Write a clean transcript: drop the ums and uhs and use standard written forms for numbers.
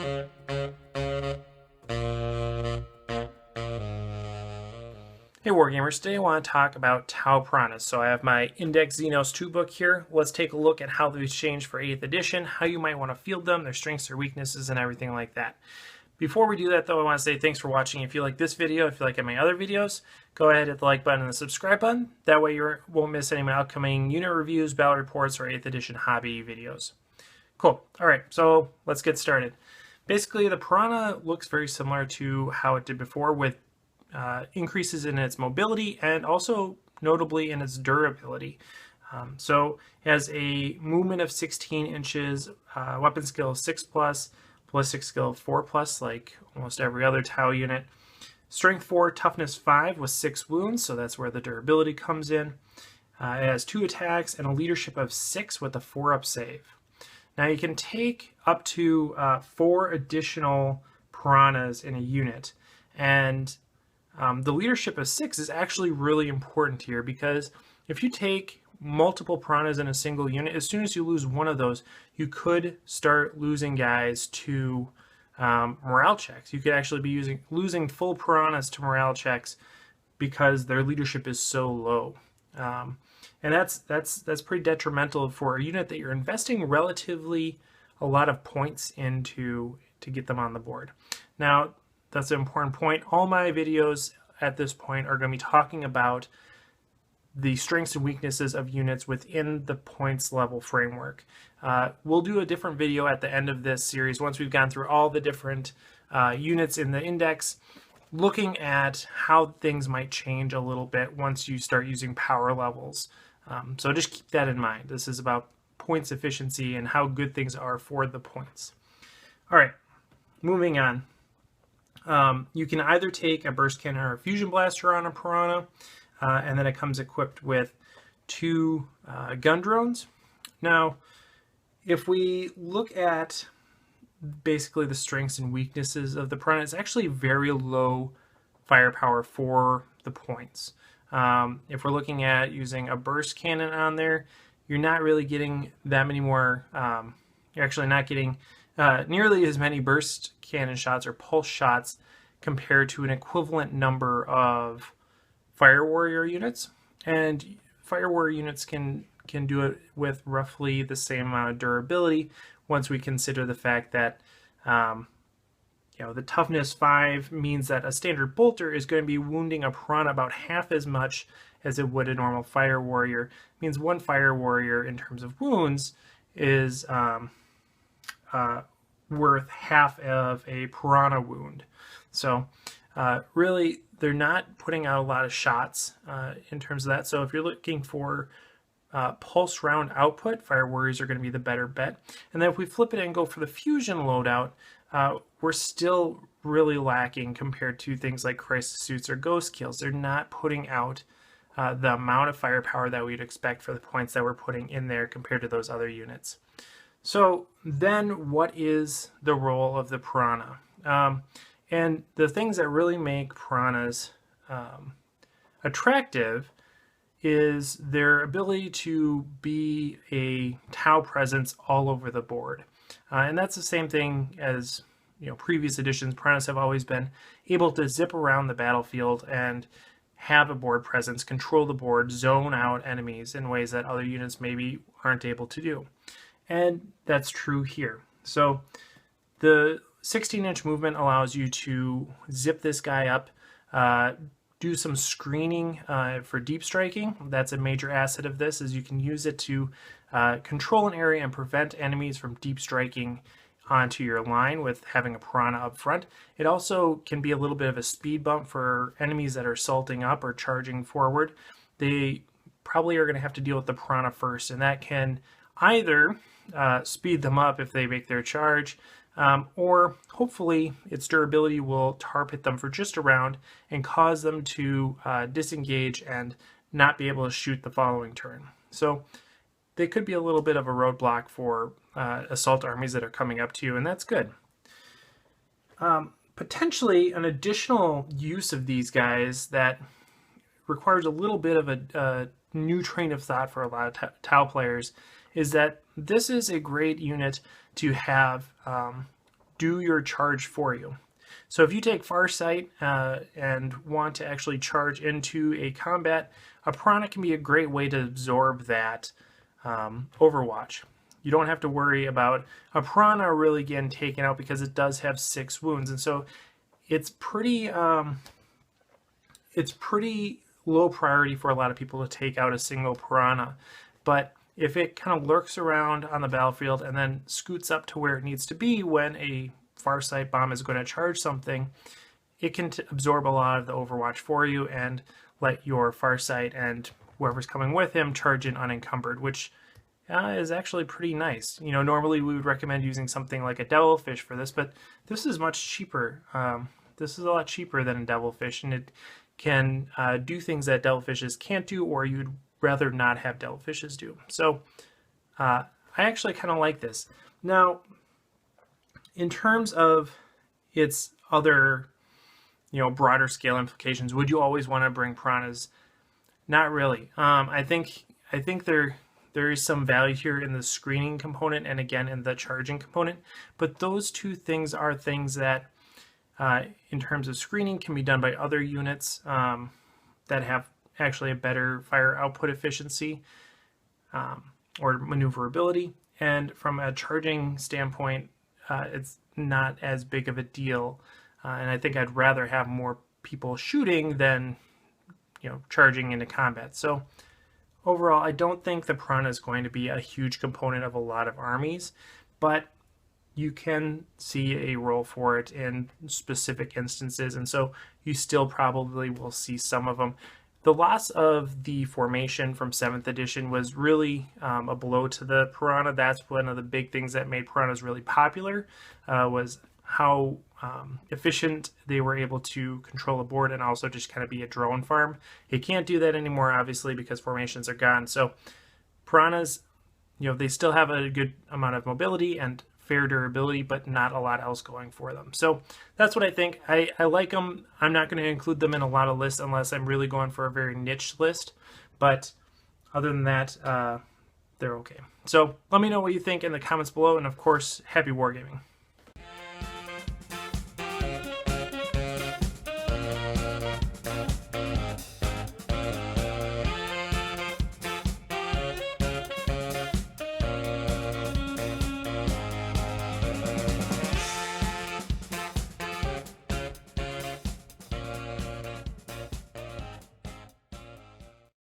Hey Wargamers, today I want to talk about Tau Piranhas. So I have my Index Xenos 2 book here. Let's take a look at how these change for 8th edition, how you might want to field them, their strengths, their weaknesses, and everything like that. Before we do that though, I want to say thanks for watching. If you like this video, if you like my other videos, go ahead, hit the like button and the subscribe button. That way you won't miss any of my upcoming unit reviews, battle reports, or 8th edition hobby videos. Cool. Alright, so let's get started. Basically, the Piranha looks very similar to how it did before, with increases in its mobility and also notably in its durability. So it has a movement of 16 inches, weapon skill of 6+, ballistic skill of 4+, like almost every other Tau unit. Strength 4, toughness 5 with 6 wounds, so that's where the durability comes in. It has 2 attacks and a leadership of 6 with a 4-up save. Now you can take up to 4 additional piranhas in a unit, and the leadership of 6 is actually really important here, because if you take multiple piranhas in a single unit, as soon as you lose one of those, you could start losing guys to morale checks. You could actually be losing full piranhas to morale checks because their leadership is so low. And that's pretty detrimental for a unit that you're investing relatively a lot of points into to get them on the board. Now, that's an important point. All my videos at this point are going to be talking about the strengths and weaknesses of units within the points level framework. We'll do a different video at the end of this series once we've gone through all the different units in the index, looking at how things might change a little bit once you start using power levels. So just keep that in mind. This is about points efficiency and how good things are for the points. All right, moving on. You can either take a burst cannon or a fusion blaster on a Piranha, and then it comes equipped with 2 gun drones. Now, if we look at basically the strengths and weaknesses of the Piranha, it's actually very low firepower for the points. If we're looking at using a burst cannon on there, you're not really getting that many more, you're actually not getting nearly as many burst cannon shots or pulse shots compared to an equivalent number of Fire Warrior units. And Fire Warrior units can do it with roughly the same amount of durability once we consider the fact that the toughness 5 means that a standard bolter is going to be wounding a Piranha about half as much as it would a normal Fire Warrior. It means one Fire Warrior in terms of wounds is worth half of a Piranha wound. So really, they're not putting out a lot of shots in terms of that. So if you're looking for pulse round output, Fire Warriors are going to be the better bet. And then if we flip it and go for the fusion loadout, we're still really lacking compared to things like Crisis Suits or Ghost Kills. They're not putting out the amount of firepower that we'd expect for the points that we're putting in there compared to those other units. So then what is the role of the Piranha? And the things that really make Piranhas attractive is their ability to be a Tau presence all over the board. And that's the same thing as previous editions. Piranhas have always been able to zip around the battlefield and have a board presence, control the board, zone out enemies in ways that other units maybe aren't able to do. And that's true here. So the 16-inch movement allows you to zip this guy up, do some screening for deep striking. That's a major asset of this, is you can use it to control an area and prevent enemies from deep striking onto your line with having a Piranha up front. It also can be a little bit of a speed bump for enemies that are salting up or charging forward. They probably are going to have to deal with the Piranha first, and that can either speed them up if they make their charge, or hopefully its durability will tar pit them for just a round and cause them to disengage and not be able to shoot the following turn. So they could be a little bit of a roadblock for assault armies that are coming up to you, and that's good. Potentially an additional use of these guys that requires a little bit of a new train of thought for a lot of Tau players is that this is a great unit to have do your charge for you. So if you take Farsight and want to actually charge into a combat, a Piranha can be a great way to absorb that Overwatch. You don't have to worry about a Piranha really getting taken out because it does have 6 wounds, and so it's pretty low priority for a lot of people to take out a single Piranha. But if it kind of lurks around on the battlefield and then scoots up to where it needs to be when a Farsight bomb is going to charge something, it can absorb a lot of the Overwatch for you and let your Farsight and whoever's coming with him charge in unencumbered, which is actually pretty nice. You know, normally we would recommend using something like a Devilfish for this, but this is much cheaper. This is a lot cheaper than a Devilfish, and it can do things that Devilfishes can't do, or you'd rather not have Devilfishes do. So I actually kind of like this. Now, in terms of its other, broader scale implications, would you always want to bring Piranhas? Not really. I think there is some value here in the screening component and again in the charging component, but those two things are things that in terms of screening can be done by other units that have actually a better fire output efficiency or maneuverability, and from a charging standpoint it's not as big of a deal, and I think I'd rather have more people shooting than charging into combat. So overall, I don't think the Piranha is going to be a huge component of a lot of armies, but you can see a role for it in specific instances, and so you still probably will see some of them. The loss of the formation from 7th edition was really a blow to the Piranha. That's one of the big things that made Piranhas really popular, was how efficient they were able to control a board and also just kind of be a drone farm. You can't do that anymore, obviously, because formations are gone. So Piranhas, they still have a good amount of mobility and fair durability, but not a lot else going for them. So that's what I think. I like them. I'm not going to include them in a lot of lists unless I'm really going for a very niche list. But other than that, they're okay. So let me know what you think in the comments below. And of course, happy wargaming.